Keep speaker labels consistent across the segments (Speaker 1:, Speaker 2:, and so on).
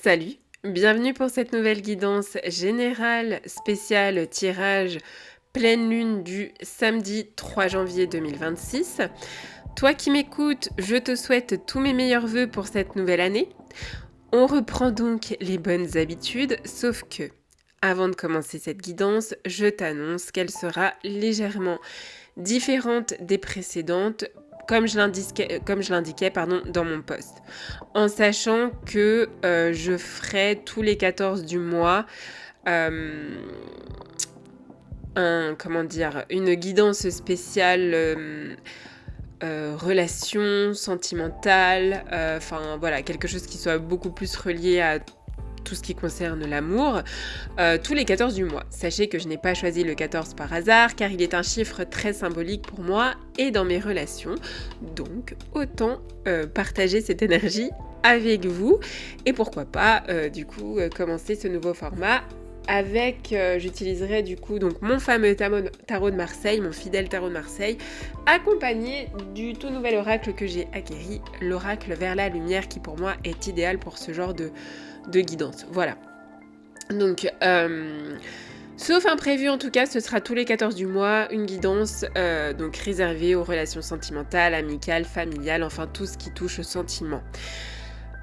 Speaker 1: Salut, bienvenue pour cette nouvelle guidance générale spéciale tirage pleine lune du samedi 3 janvier 2026. Toi qui m'écoutes, je te souhaite tous mes meilleurs vœux pour cette nouvelle année. On reprend donc les bonnes habitudes, sauf que, avant de commencer cette guidance, je t'annonce qu'elle sera légèrement différente des précédentes, comme je l'indiquais dans mon post. En sachant que je ferai tous les 14 du mois une guidance spéciale relation sentimentale, quelque chose qui soit beaucoup plus relié à tout ce qui concerne l'amour, tous les 14 du mois. Sachez que je n'ai pas choisi le 14 par hasard, car il est un chiffre très symbolique pour moi et dans mes relations. Donc, autant partager cette énergie avec vous. Et pourquoi pas, commencer ce nouveau format avec, j'utiliserai donc mon fameux tarot de Marseille, mon fidèle tarot de Marseille, accompagné du tout nouvel oracle que j'ai acquéri, l'oracle vers la lumière, qui pour moi est idéal pour ce genre de guidance. Voilà. Donc, sauf imprévu en tout cas, ce sera tous les 14 du mois, une guidance donc réservée aux relations sentimentales, amicales, familiales, enfin tout ce qui touche au sentiment.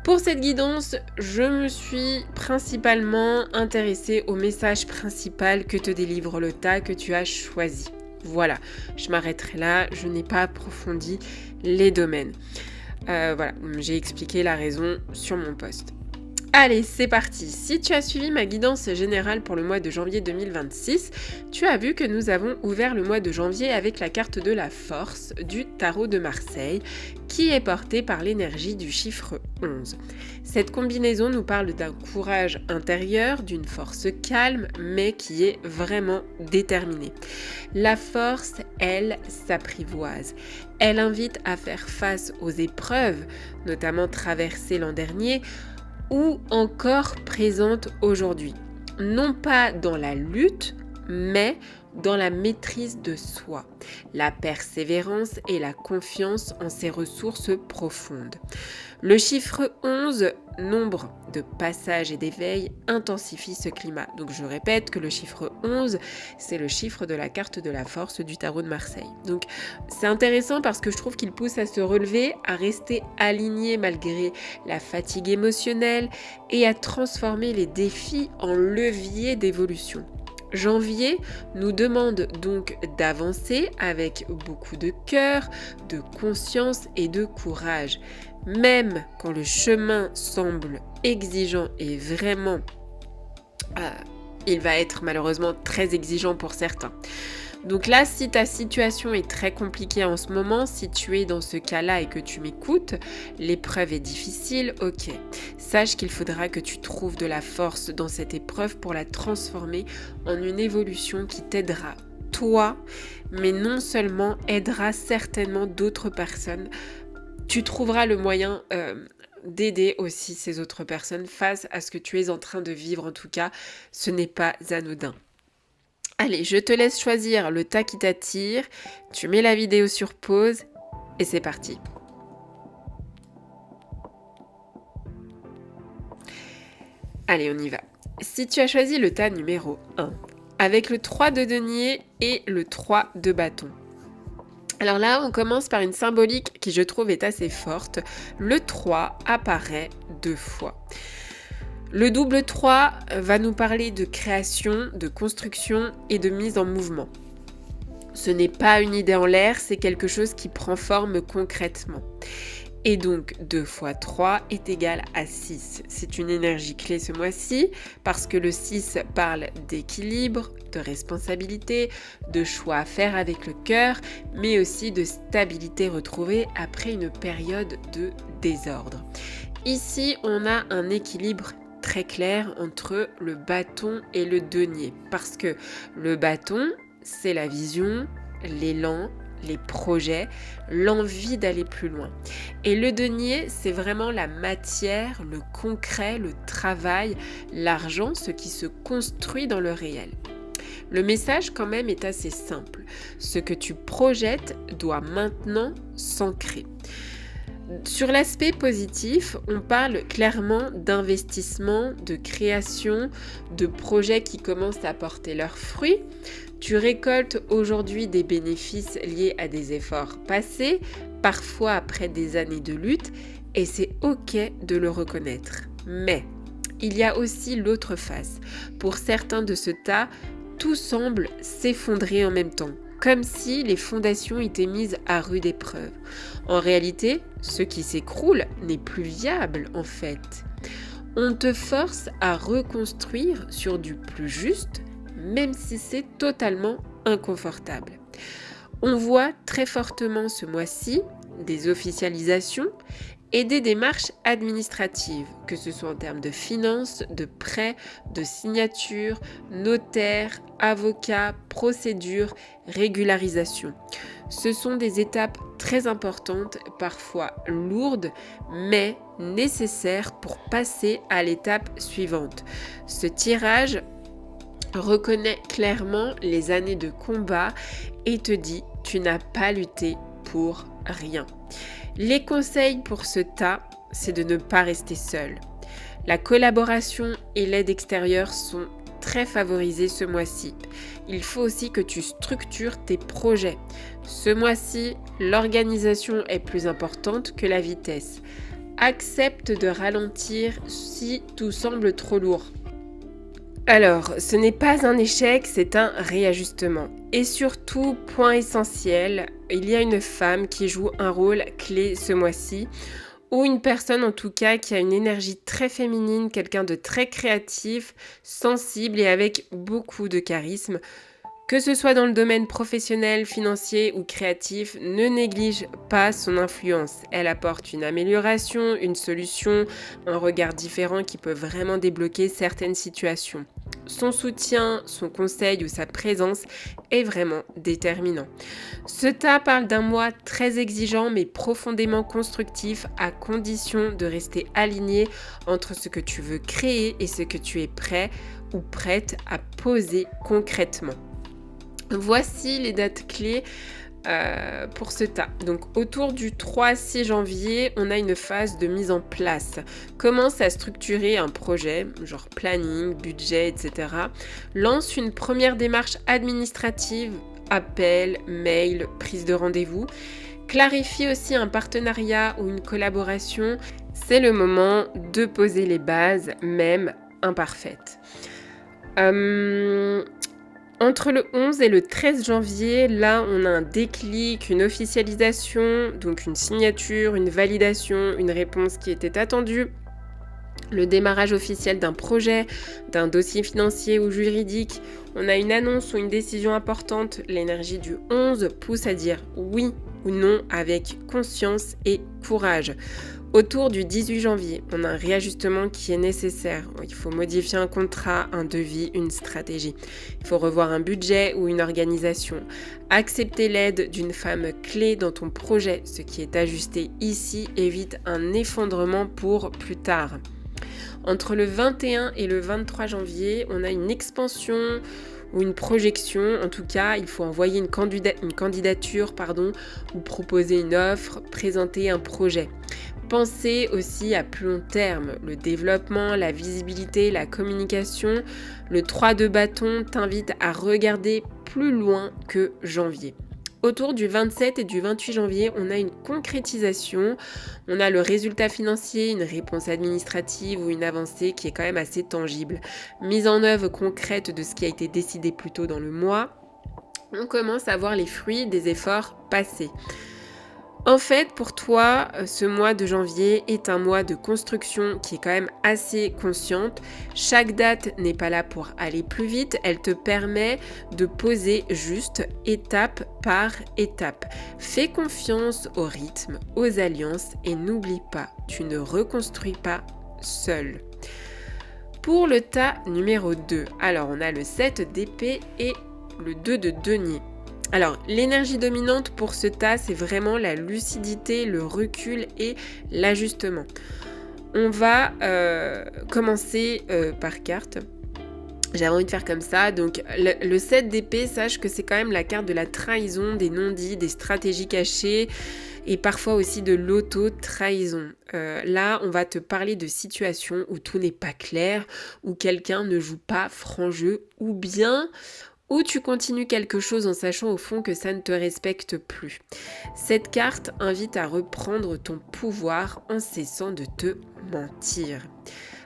Speaker 1: Pour cette guidance, je me suis principalement intéressée au message principal que te délivre le tas que tu as choisi. Voilà, je m'arrêterai là, je n'ai pas approfondi les domaines. J'ai expliqué la raison sur mon post. Allez, c'est parti. Si tu as suivi ma guidance générale pour le mois de janvier 2026, tu as vu que nous avons ouvert le mois de janvier avec la carte de la force du tarot de Marseille, qui est portée par l'énergie du chiffre 11. Cette combinaison nous parle d'un courage intérieur, d'une force calme, mais qui est vraiment déterminée. La force, elle, s'apprivoise. Elle invite à faire face aux épreuves, notamment traversées l'an dernier, ou encore présente aujourd'hui. Non pas dans la lutte, mais dans la maîtrise de soi, la persévérance et la confiance en ses ressources profondes. Le chiffre 11, nombre de passages et d'éveil, intensifie ce climat. Donc je répète que le chiffre 11, c'est le chiffre de la carte de la force du tarot de Marseille. Donc c'est intéressant parce que je trouve qu'il pousse à se relever, à rester aligné malgré la fatigue émotionnelle et à transformer les défis en levier d'évolution. Janvier nous demande donc d'avancer avec beaucoup de cœur, de conscience et de courage. Même quand le chemin semble exigeant et vraiment, il va être malheureusement très exigeant pour certains. Donc là, si ta situation est très compliquée en ce moment, si tu es dans ce cas-là et que tu m'écoutes, l'épreuve est difficile, ok. Sache qu'il faudra que tu trouves de la force dans cette épreuve pour la transformer en une évolution qui t'aidera, toi, mais non seulement aidera certainement d'autres personnes. Tu trouveras le moyen d'aider aussi ces autres personnes face à ce que tu es en train de vivre. En tout cas, ce n'est pas anodin. Allez, je te laisse choisir le tas qui t'attire, tu mets la vidéo sur pause et c'est parti. Allez, on y va. Si tu as choisi le tas numéro 1, avec le 3 de denier et le 3 de bâton. Alors là, on commence par une symbolique qui je trouve est assez forte. Le 3 apparaît 2 fois. Le double 3 va nous parler de création, de construction et de mise en mouvement. Ce n'est pas une idée en l'air, c'est quelque chose qui prend forme concrètement. Et donc 2 fois 3 est égal à 6. C'est une énergie clé ce mois-ci parce que le 6 parle d'équilibre, de responsabilité, de choix à faire avec le cœur, mais aussi de stabilité retrouvée après une période de désordre. Ici, on a un équilibre très clair entre le bâton et le denier. Parce que le bâton, c'est la vision, l'élan, les projets, l'envie d'aller plus loin. Et le denier, c'est vraiment la matière, le concret, le travail, l'argent, ce qui se construit dans le réel. Le message quand même est assez simple. Ce que tu projettes doit maintenant s'ancrer. Sur l'aspect positif, on parle clairement d'investissement, de création, de projets qui commencent à porter leurs fruits. Tu récoltes aujourd'hui des bénéfices liés à des efforts passés, parfois après des années de lutte, et c'est ok de le reconnaître. Mais il y a aussi l'autre face. Pour certains de ce tas, tout semble s'effondrer en même temps, comme si les fondations étaient mises à rude épreuve. En réalité, ce qui s'écroule n'est plus viable en fait. On te force à reconstruire sur du plus juste, même si c'est totalement inconfortable. On voit très fortement ce mois-ci des officialisations et des démarches administratives, que ce soit en termes de finances, de prêts, de signatures, notaires, avocats, procédures, régularisation. Ce sont des étapes très importantes, parfois lourdes, mais nécessaires pour passer à l'étape suivante. Ce tirage reconnaît clairement les années de combat et te dit « tu n'as pas lutté pour rien ». Les conseils pour ce tas, c'est de ne pas rester seul. La collaboration et l'aide extérieure sont très favorisées ce mois-ci. Il faut aussi que tu structures tes projets. Ce mois-ci, l'organisation est plus importante que la vitesse. Accepte de ralentir si tout semble trop lourd. Alors, ce n'est pas un échec, c'est un réajustement. Et surtout, point essentiel, il y a une femme qui joue un rôle clé ce mois-ci, ou une personne en tout cas qui a une énergie très féminine, quelqu'un de très créatif, sensible et avec beaucoup de charisme. Que ce soit dans le domaine professionnel, financier ou créatif, ne néglige pas son influence. Elle apporte une amélioration, une solution, un regard différent qui peut vraiment débloquer certaines situations. Son soutien, son conseil ou sa présence est vraiment déterminant. Ce tas parle d'un mois très exigeant mais profondément constructif à condition de rester aligné entre ce que tu veux créer et ce que tu es prêt ou prête à poser concrètement. Voici les dates clés pour ce tas. Donc autour du 3-6 janvier, on a une phase de mise en place. Commence à structurer un projet, genre planning, budget, etc. Lance une première démarche administrative, appel, mail, prise de rendez-vous. Clarifie aussi un partenariat ou une collaboration. C'est le moment de poser les bases, même imparfaites. Entre le 11 et le 13 janvier, là, on a un déclic, une officialisation, donc une signature, une validation, une réponse qui était attendue, le démarrage officiel d'un projet, d'un dossier financier ou juridique. On a une annonce ou une décision importante. L'énergie du 11 pousse à dire oui ou non avec conscience et courage. Autour du 18 janvier, on a un réajustement qui est nécessaire. Il faut modifier un contrat, un devis, une stratégie. Il faut revoir un budget ou une organisation. Accepter l'aide d'une femme clé dans ton projet. Ce qui est ajusté ici évite un effondrement pour plus tard. Entre le 21 et le 23 janvier, on a une expansion ou une projection. En tout cas, il faut envoyer une candidature, ou proposer une offre, présenter un projet. Pensez aussi à plus long terme, le développement, la visibilité, la communication. Le 3 de bâton t'invite à regarder plus loin que janvier. Autour du 27 et du 28 janvier, on a une concrétisation, on a le résultat financier, une réponse administrative ou une avancée qui est quand même assez tangible. Mise en œuvre concrète de ce qui a été décidé plus tôt dans le mois. On commence à voir les fruits des efforts passés. En fait, pour toi, ce mois de janvier est un mois de construction qui est quand même assez consciente. Chaque date n'est pas là pour aller plus vite, elle te permet de poser juste étape par étape. Fais confiance au rythme, aux alliances et n'oublie pas, tu ne reconstruis pas seul. Pour le tas numéro 2, alors on a le 7 d'épée et le 2 de denier. Alors, l'énergie dominante pour ce tas, c'est vraiment la lucidité, le recul et l'ajustement. On va commencer par carte. J'avais envie de faire comme ça. Donc le 7 d'épée, sache que c'est quand même la carte de la trahison, des non-dits, des stratégies cachées et parfois aussi de l'auto-trahison. Là, on va te parler de situations où tout n'est pas clair, où quelqu'un ne joue pas franc jeu, ou bien où tu continues quelque chose en sachant au fond que ça ne te respecte plus. Cette carte invite à reprendre ton pouvoir en cessant de te mentir.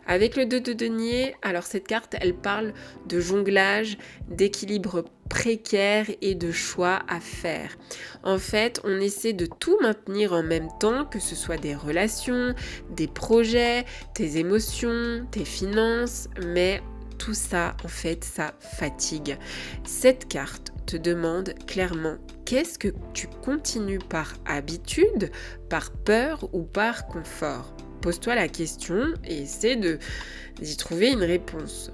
Speaker 1: Avec le 2 de denier, alors cette carte, elle parle de jonglage, d'équilibre précaire et de choix à faire. En fait, on essaie de tout maintenir en même temps, que ce soit des relations, des projets, tes émotions, tes finances, mais tout ça, en fait, ça fatigue. Cette carte te demande clairement qu'est-ce que tu continues par habitude, par peur ou par confort. Pose-toi la question et essaie d'y trouver une réponse.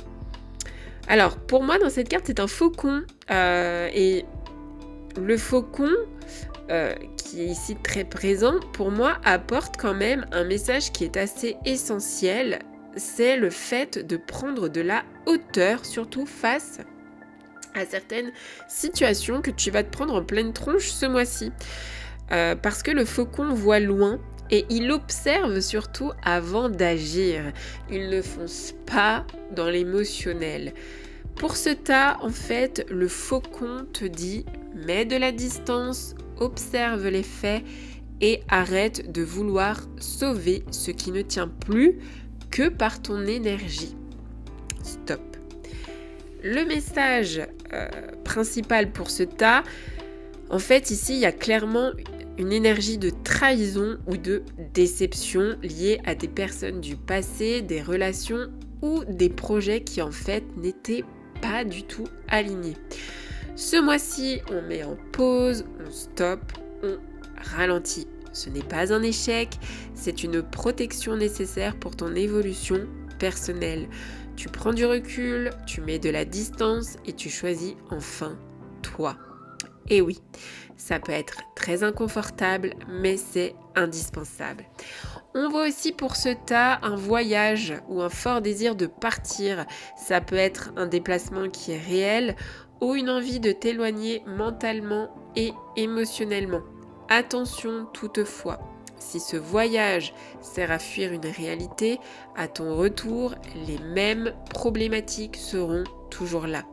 Speaker 1: Alors, pour moi, dans cette carte, c'est un faucon. Et le faucon, qui est ici très présent, pour moi, apporte quand même un message qui est assez essentiel. C'est le fait de prendre de la hauteur, surtout face à certaines situations que tu vas te prendre en pleine tronche ce mois-ci. Parce que le faucon voit loin et il observe surtout avant d'agir. Il ne fonce pas dans l'émotionnel. Pour ce tas, en fait, le faucon te dit « mets de la distance, observe les faits et arrête de vouloir sauver ce qui ne tient plus que par ton énergie. » Stop. Le message principal pour ce tas, en fait, ici, il y a clairement une énergie de trahison ou de déception liée à des personnes du passé, des relations ou des projets qui en fait n'étaient pas du tout alignés. Ce mois-ci, on met en pause, on stoppe, on ralentit. Ce n'est pas un échec, c'est une protection nécessaire pour ton évolution personnelle. Tu prends du recul, tu mets de la distance et tu choisis enfin toi. Et oui, ça peut être très inconfortable, mais c'est indispensable. On voit aussi pour ce tas un voyage ou un fort désir de partir. Ça peut être un déplacement qui est réel ou une envie de t'éloigner mentalement et émotionnellement. Attention toutefois, si ce voyage sert à fuir une réalité, à ton retour, les mêmes problématiques seront toujours là.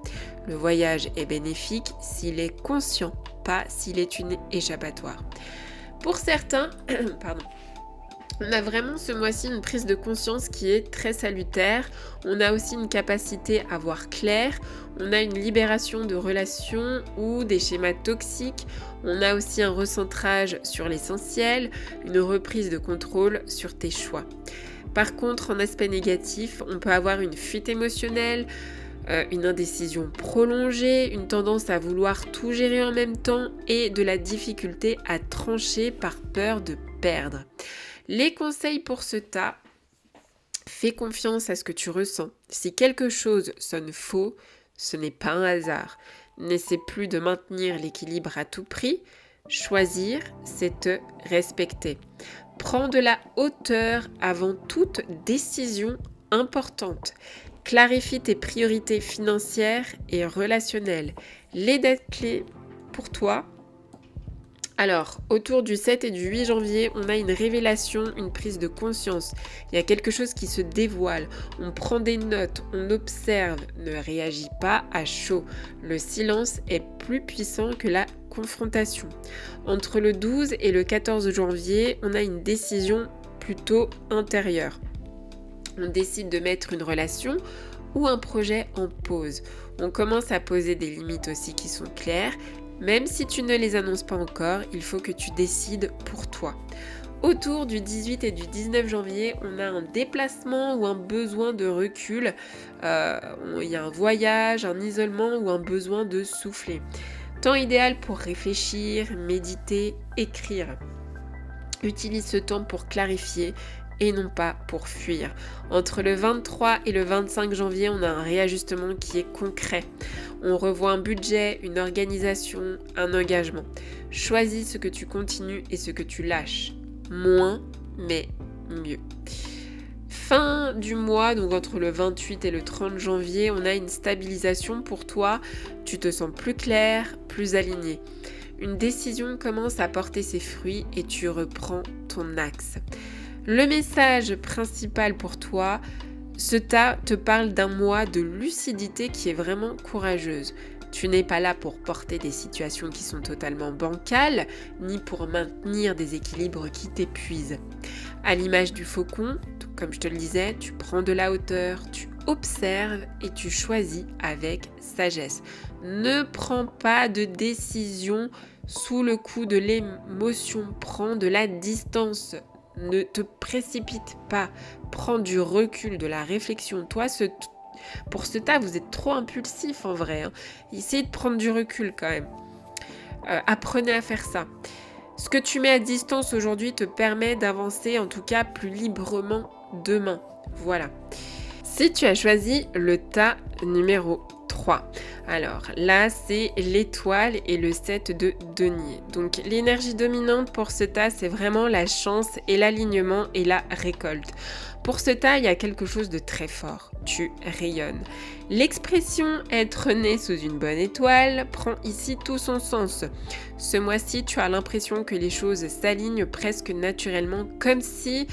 Speaker 1: Le voyage est bénéfique s'il est conscient, pas s'il est une échappatoire. Pour certains, on a vraiment ce mois-ci une prise de conscience qui est très salutaire. On a aussi une capacité à voir clair. On a une libération de relations ou des schémas toxiques. On a aussi un recentrage sur l'essentiel, une reprise de contrôle sur tes choix. Par contre, en aspect négatif, on peut avoir une fuite émotionnelle, une indécision prolongée, une tendance à vouloir tout gérer en même temps et de la difficulté à trancher par peur de perdre. Les conseils pour ce tas, fais confiance à ce que tu ressens. Si quelque chose sonne faux, ce n'est pas un hasard. N'essaie plus de maintenir l'équilibre à tout prix. Choisir, c'est te respecter. Prends de la hauteur avant toute décision importante. Clarifie tes priorités financières et relationnelles. Les dates clés pour toi. Alors, autour du 7 et du 8 janvier, on a une révélation, une prise de conscience. Il y a quelque chose qui se dévoile. On prend des notes, on observe, ne réagit pas à chaud. Le silence est plus puissant que la confrontation. Entre le 12 et le 14 janvier, on a une décision plutôt intérieure. On décide de mettre une relation ou un projet en pause. On commence à poser des limites aussi qui sont claires. Même si tu ne les annonces pas encore, il faut que tu décides pour toi. Autour du 18 et du 19 janvier, on a un déplacement ou un besoin de recul. Il y a un voyage, un isolement ou un besoin de souffler. Temps idéal pour réfléchir, méditer, écrire. Utilise ce temps pour clarifier et non pas pour fuir. Entre le 23 et le 25 janvier, on a un réajustement qui est concret. On revoit un budget, une organisation, un engagement. Choisis ce que tu continues et ce que tu lâches. Moins, mais mieux. Fin du mois, donc entre le 28 et le 30 janvier, on a une stabilisation pour toi. Tu te sens plus clair, plus aligné. Une décision commence à porter ses fruits et tu reprends ton axe. Le message principal pour toi, ce tas te parle d'un mois de lucidité qui est vraiment courageuse. Tu n'es pas là pour porter des situations qui sont totalement bancales, ni pour maintenir des équilibres qui t'épuisent. À l'image du faucon, comme je te le disais, tu prends de la hauteur, tu observes et tu choisis avec sagesse. Ne prends pas de décision sous le coup de l'émotion, prends de la distance. Ne te précipite pas, prends du recul, de la réflexion. Toi, pour ce tas, vous êtes trop impulsif en vrai. Essayez de prendre du recul quand même. Apprenez à faire ça. Ce que tu mets à distance aujourd'hui te permet d'avancer en tout cas plus librement demain. Voilà. Si tu as choisi le tas numéro 3, alors là c'est l'étoile et le 7 de denier. Donc l'énergie dominante pour ce tas, c'est vraiment la chance et l'alignement et la récolte. Pour ce tas, il y a quelque chose de très fort. Tu rayonnes. L'expression être né sous une bonne étoile prend ici tout son sens. Ce mois-ci, tu as l'impression que les choses s'alignent presque naturellement, comme si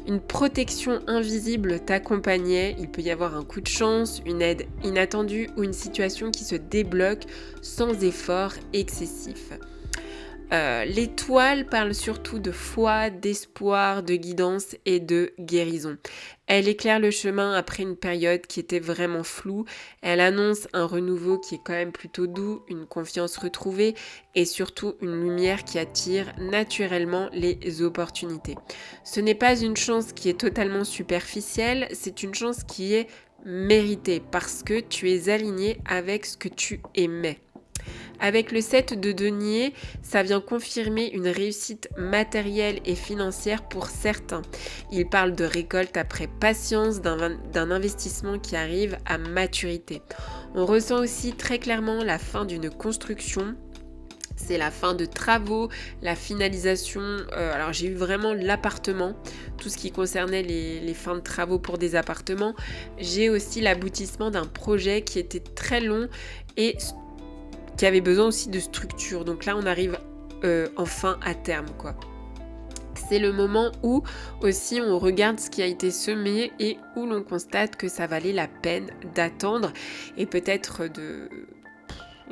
Speaker 1: une protection invisible t'accompagnait. Il peut y avoir un coup de chance, une aide inattendue ou une situation qui se débloque sans effort excessif. L'étoile parle surtout de foi, d'espoir, de guidance et de guérison. Elle éclaire le chemin après une période qui était vraiment floue. Elle annonce un renouveau qui est quand même plutôt doux, une confiance retrouvée et surtout une lumière qui attire naturellement les opportunités. Ce n'est pas une chance qui est totalement superficielle, c'est une chance qui est méritée parce que tu es aligné avec ce que tu aimais. Avec le 7 de denier, ça vient confirmer une réussite matérielle et financière pour certains. Il parle de récolte après patience, d'un investissement qui arrive à maturité. On ressent aussi très clairement la fin d'une construction. C'est la fin de travaux, la finalisation. Alors j'ai eu vraiment l'appartement, tout ce qui concernait les fins de travaux pour des appartements. J'ai aussi l'aboutissement d'un projet qui était très long et qui avait besoin aussi de structure. Donc là, on arrive enfin à terme, quoi. C'est le moment où aussi on regarde ce qui a été semé et où l'on constate que ça valait la peine d'attendre et peut-être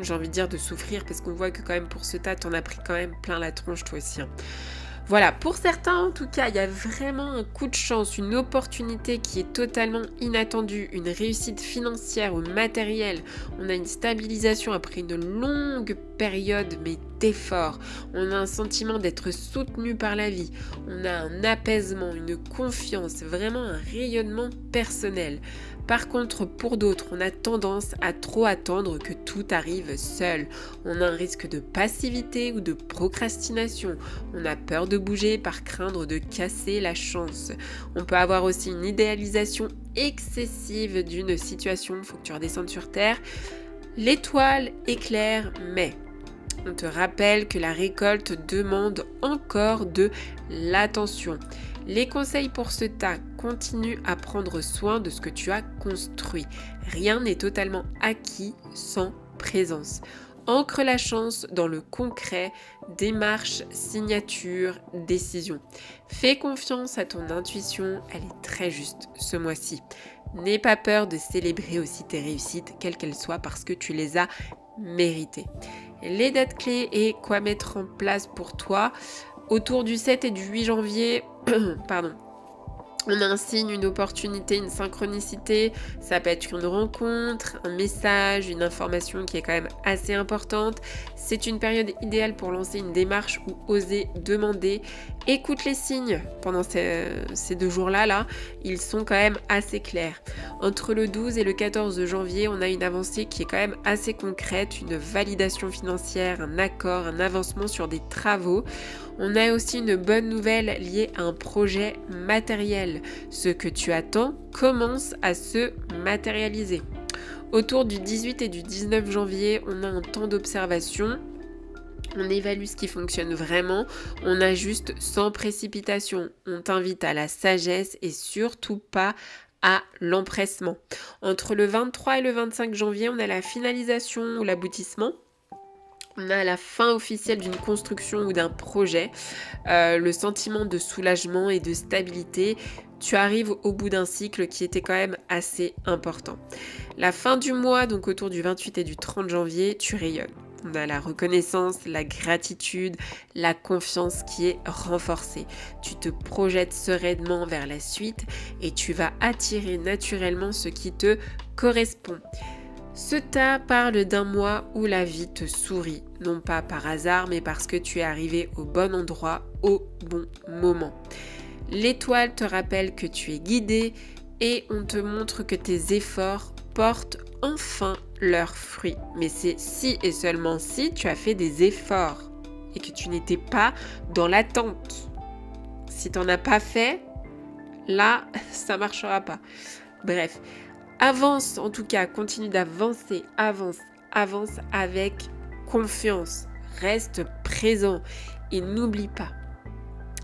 Speaker 1: j'ai envie de dire de souffrir parce qu'on voit que quand même pour ce tas, t'en as pris quand même plein la tronche toi aussi. Voilà, pour certains en tout cas, il y a vraiment un coup de chance, une opportunité qui est totalement inattendue, une réussite financière ou matérielle. On a une stabilisation après une longue période mais d'effort. On a un sentiment d'être soutenu par la vie. On a un apaisement, une confiance, vraiment un rayonnement personnel. Par contre, pour d'autres, on a tendance à trop attendre que tout arrive seul. On a un risque de passivité ou de procrastination. On a peur de bouger par craindre de casser la chance. On peut avoir aussi une idéalisation excessive d'une situation. Il faut que tu redescendes sur terre. L'étoile éclaire, mais on te rappelle que la récolte demande encore de l'attention. Les conseils pour ce tas: continue à prendre soin de ce que tu as construit. Rien n'est totalement acquis sans présence. Ancre la chance dans le concret, démarche, signature, décision. Fais confiance à ton intuition, elle est très juste ce mois-ci. N'aie pas peur de célébrer aussi tes réussites, quelles qu'elles soient, parce que tu les as méritées. Les dates clés et quoi mettre en place pour toi. Autour du 7 et du 8 janvier, on a un signe, une opportunité, une synchronicité. Ça peut être une rencontre, un message, une information qui est quand même assez importante. C'est une période idéale pour lancer une démarche ou oser demander. Écoute les signes pendant ces 2 jours-là. Ils sont quand même assez clairs. Entre le 12 et le 14 janvier, on a une avancée qui est quand même assez concrète, une validation financière, un accord, un avancement sur des travaux. On a aussi une bonne nouvelle liée à un projet matériel. Ce que tu attends commence à se matérialiser. Autour du 18 et du 19 janvier, on a un temps d'observation. On évalue ce qui fonctionne vraiment, on ajuste sans précipitation. On t'invite à la sagesse et surtout pas à l'empressement. Entre le 23 et le 25 janvier, on a la finalisation ou l'aboutissement. On a la fin officielle d'une construction ou d'un projet, le sentiment de soulagement et de stabilité. Tu arrives au bout d'un cycle qui était quand même assez important. La fin du mois, donc autour du 28 et du 30 janvier, tu rayonnes. On a la reconnaissance, la gratitude, la confiance qui est renforcée. Tu te projettes sereinement vers la suite et tu vas attirer naturellement ce qui te correspond. Ce tas parle d'un mois où la vie te sourit, non pas par hasard, mais parce que tu es arrivé au bon endroit, au bon moment. L'étoile te rappelle que tu es guidé et on te montre que tes efforts portent enfin leurs fruits. Mais c'est si et seulement si tu as fait des efforts et que tu n'étais pas dans l'attente. Si tu n'en as pas fait, là, ça ne marchera pas. Bref. Avance, en tout cas, continue d'avancer, avance avec confiance, reste présent et n'oublie pas,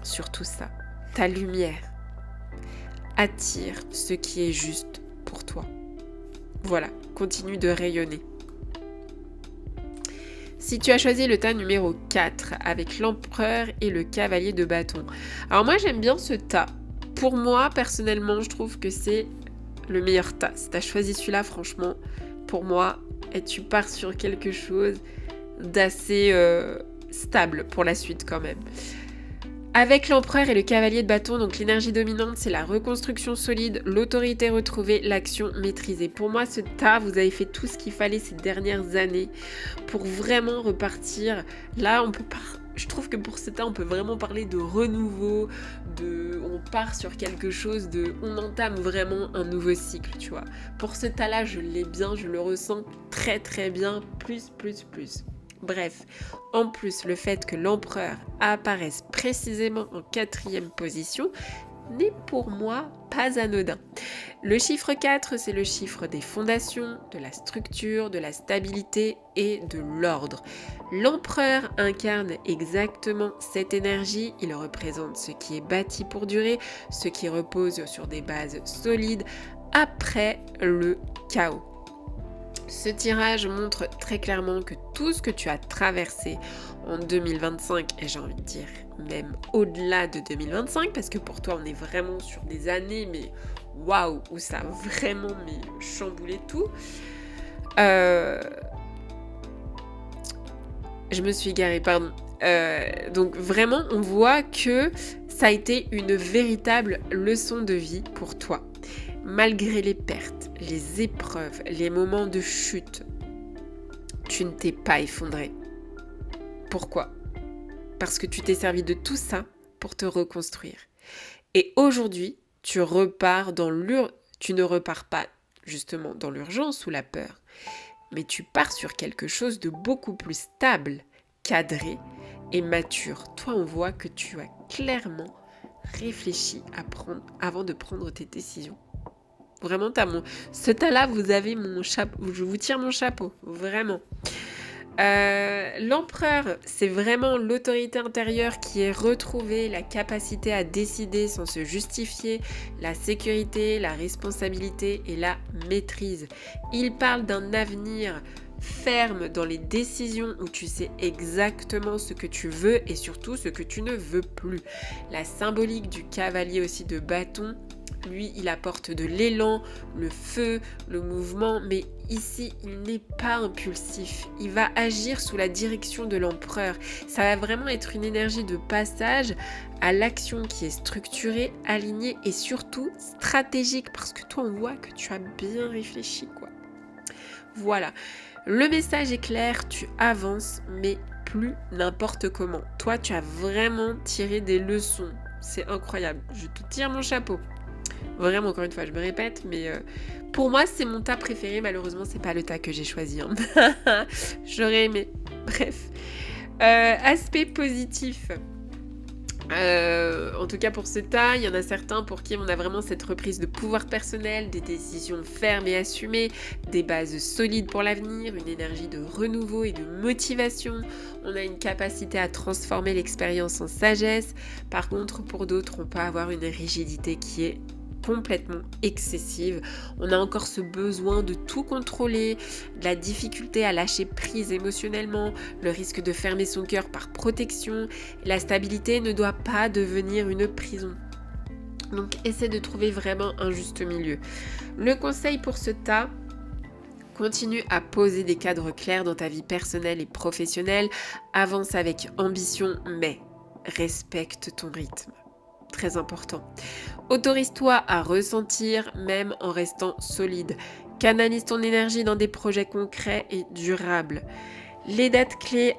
Speaker 1: surtout ça, ta lumière attire ce qui est juste pour toi. Voilà, continue de rayonner. Si tu as choisi le tas numéro 4 avec l'empereur et le cavalier de bâton. Alors moi j'aime bien ce tas. Pour moi, personnellement, je trouve que c'est le meilleur tas. Si tu as choisi celui-là, franchement, pour moi, et tu pars sur quelque chose d'assez stable pour la suite quand même. Avec l'empereur et le cavalier de bâton, donc l'énergie dominante, c'est la reconstruction solide, l'autorité retrouvée, l'action maîtrisée. Pour moi, ce tas, vous avez fait tout ce qu'il fallait ces dernières années pour vraiment repartir. Là, je trouve que pour ce tas, on peut vraiment parler de renouveau, on part sur quelque chose on entame vraiment un nouveau cycle, tu vois. Pour ce tas-là, je l'ai bien, je le ressens très très bien, plus. Bref, en plus, le fait que l'empereur apparaisse précisément en 4e position n'est pour moi pas anodin. Le chiffre 4, c'est le chiffre des fondations, de la structure, de la stabilité et de l'ordre. L'empereur incarne exactement cette énergie, il représente ce qui est bâti pour durer, ce qui repose sur des bases solides après le chaos. Ce tirage montre très clairement que tout ce que tu as traversé en 2025, et j'ai envie de dire même au-delà de 2025, parce que pour toi on est vraiment sur des années, mais waouh, où ça a vraiment chamboulé tout. Je me suis égarée, pardon. Donc vraiment, on voit que ça a été une véritable leçon de vie pour toi. Malgré les pertes, les épreuves, les moments de chute, tu ne t'es pas effondré. Pourquoi ? Parce que tu t'es servi de tout ça pour te reconstruire. Et aujourd'hui, tu ne repars pas justement dans l'urgence ou la peur, mais tu pars sur quelque chose de beaucoup plus stable, cadré et mature. Toi, on voit que tu as clairement réfléchi avant de prendre tes décisions. Vraiment, ce tas-là, vous avez mon chapeau. Je vous tire mon chapeau, vraiment. L'empereur, c'est vraiment l'autorité intérieure qui est retrouvée, la capacité à décider sans se justifier, la sécurité, la responsabilité et la maîtrise. Il parle d'un avenir ferme dans les décisions où tu sais exactement ce que tu veux et surtout ce que tu ne veux plus. La symbolique du cavalier aussi de bâton, lui, il apporte de l'élan, le feu, le mouvement, mais ici, il n'est pas impulsif. Il va agir sous la direction de l'empereur. Ça va vraiment être une énergie de passage à l'action qui est structurée, alignée et surtout stratégique, parce que toi, on voit que tu as bien réfléchi, quoi. Voilà. Le message est clair, tu avances, mais plus n'importe comment. Toi, tu as vraiment tiré des leçons. C'est incroyable. Je te tire mon chapeau. Vraiment, encore une fois, je me répète, mais pour moi, c'est mon tas préféré. Malheureusement, c'est pas le tas que j'ai choisi. Hein. J'aurais aimé. Bref. Aspect positif. En tout cas pour ce tas, il y en a certains pour qui on a vraiment cette reprise de pouvoir personnel, des décisions fermes et assumées, des bases solides pour l'avenir, une énergie de renouveau et de motivation. On a une capacité à transformer l'expérience en sagesse. Par contre, pour d'autres, on peut avoir une rigidité qui est complètement excessive. On a encore ce besoin de tout contrôler, de la difficulté à lâcher prise émotionnellement, le risque de fermer son cœur par protection. La stabilité ne doit pas devenir une prison. Donc essaie de trouver vraiment un juste milieu. Le conseil pour ce tas: continue à poser des cadres clairs dans ta vie personnelle et professionnelle. Avance avec ambition, mais respecte ton rythme. Très important. Autorise-toi à ressentir même en restant solide. Canalise ton énergie dans des projets concrets et durables. Les dates clés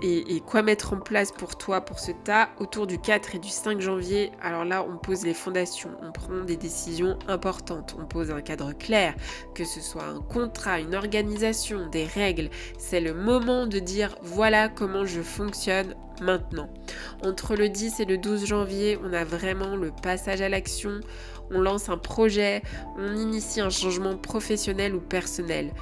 Speaker 1: et quoi mettre en place pour toi pour ce tas autour du 4 et du 5 janvier. Alors là, on pose les fondations, on prend des décisions importantes, on pose un cadre clair, que ce soit un contrat, une organisation, des règles. C'est le moment de dire voilà comment je fonctionne maintenant. Entre le 10 et le 12 janvier, on a vraiment le passage à l'action, on lance un projet, on initie un changement professionnel ou personnel.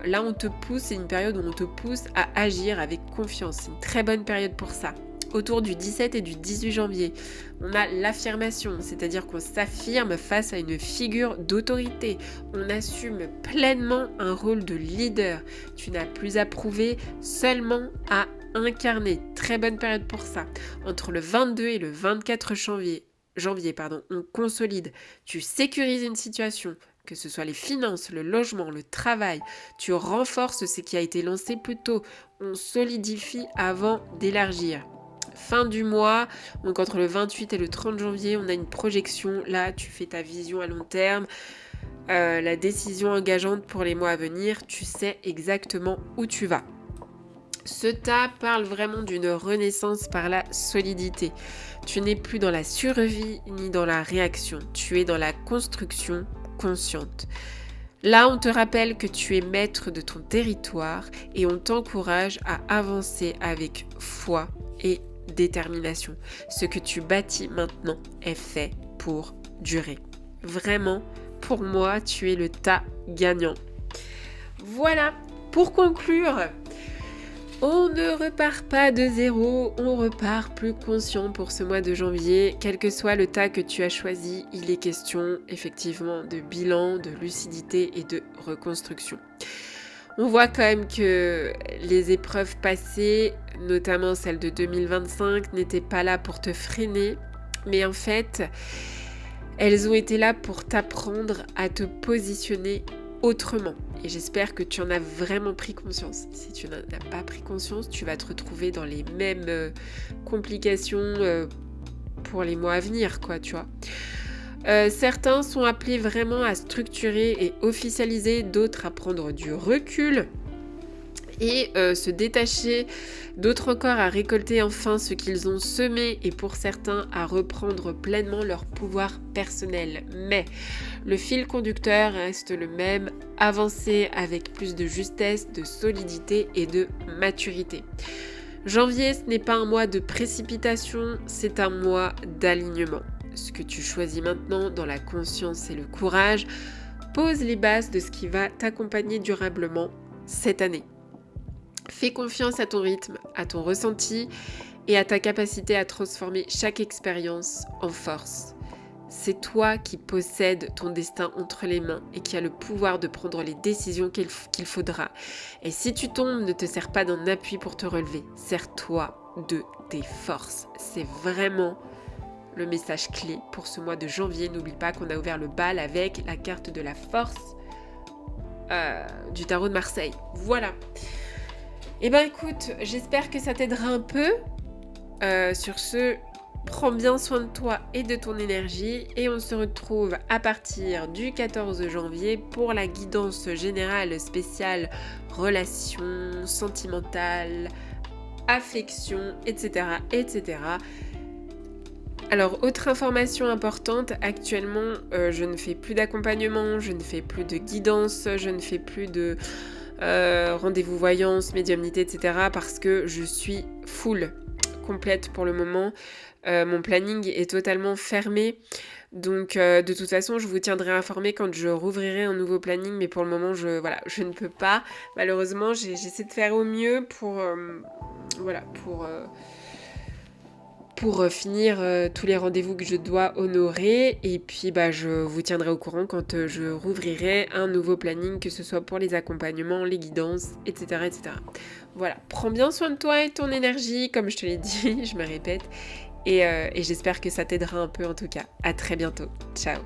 Speaker 1: Là, on te pousse, c'est une période où on te pousse à agir avec confiance. C'est une très bonne période pour ça. Autour du 17 et du 18 janvier, on a l'affirmation, c'est-à-dire qu'on s'affirme face à une figure d'autorité. On assume pleinement un rôle de leader. Tu n'as plus à prouver, seulement à incarner. Très bonne période pour ça. Entre le 22 et le 24 janvier, on consolide. Tu sécurises une situation, que ce soit les finances, le logement, le travail. Tu renforces ce qui a été lancé plus tôt. On solidifie avant d'élargir. Fin du mois, donc entre le 28 et le 30 janvier, on a une projection. Là, tu fais ta vision à long terme, la décision engageante pour les mois à venir. Tu sais exactement où tu vas. Ce tas parle vraiment d'une renaissance par la solidité. Tu n'es plus dans la survie ni dans la réaction. Tu es dans la construction consciente. Là, on te rappelle que tu es maître de ton territoire et on t'encourage à avancer avec foi et détermination. Ce que tu bâtis maintenant est fait pour durer. Vraiment, pour moi, tu es le tas gagnant. Voilà, pour conclure, on ne repart pas de zéro, on repart plus conscient pour ce mois de janvier. Quel que soit le tas que tu as choisi, il est question effectivement de bilan, de lucidité et de reconstruction. On voit quand même que les épreuves passées, notamment celle de 2025, n'étaient pas là pour te freiner, mais en fait, elles ont été là pour t'apprendre à te positionner autrement. Et j'espère que tu en as vraiment pris conscience. Si tu n'en as pas pris conscience, tu vas te retrouver dans les mêmes complications pour les mois à venir, quoi, tu vois. Certains sont appelés vraiment à structurer et officialiser, d'autres à prendre du recul et se détacher, d'autres encore à récolter enfin ce qu'ils ont semé et pour certains à reprendre pleinement leur pouvoir personnel. Mais le fil conducteur reste le même, avancer avec plus de justesse, de solidité et de maturité. Janvier, ce n'est pas un mois de précipitation, c'est un mois d'alignement. Ce que tu choisis maintenant dans la conscience et le courage pose les bases de ce qui va t'accompagner durablement cette année. Fais confiance à ton rythme, à ton ressenti et à ta capacité à transformer chaque expérience en force. C'est toi qui possèdes ton destin entre les mains et qui a le pouvoir de prendre les décisions qu'il faudra. Et si tu tombes, ne te sers pas d'un appui pour te relever. Sers-toi de tes forces. C'est vraiment le message clé pour ce mois de janvier. N'oublie pas qu'on a ouvert le bal avec la carte de la force du tarot de Marseille. Voilà. Eh ben écoute, j'espère que ça t'aidera un peu. Sur ce, prends bien soin de toi et de ton énergie et on se retrouve à partir du 14 janvier pour la guidance générale spéciale relations sentimentales, affection, etc. etc. Alors, autre information importante, actuellement, je ne fais plus d'accompagnement, je ne fais plus de guidance, je ne fais plus de rendez-vous voyance, médiumnité, etc. parce que je suis full. complète pour le moment. Mon planning est totalement fermé. Donc de toute façon, je vous tiendrai informé quand je rouvrirai un nouveau planning. Mais pour le moment, je ne peux pas. Malheureusement, j'essaie de faire au mieux pour finir tous les rendez-vous que je dois honorer. Et puis je vous tiendrai au courant quand je rouvrirai un nouveau planning, que ce soit pour les accompagnements, les guidances, etc. etc. Voilà, prends bien soin de toi et de ton énergie, comme je te l'ai dit, je me répète. Et j'espère que ça t'aidera un peu en tout cas. À très bientôt. Ciao.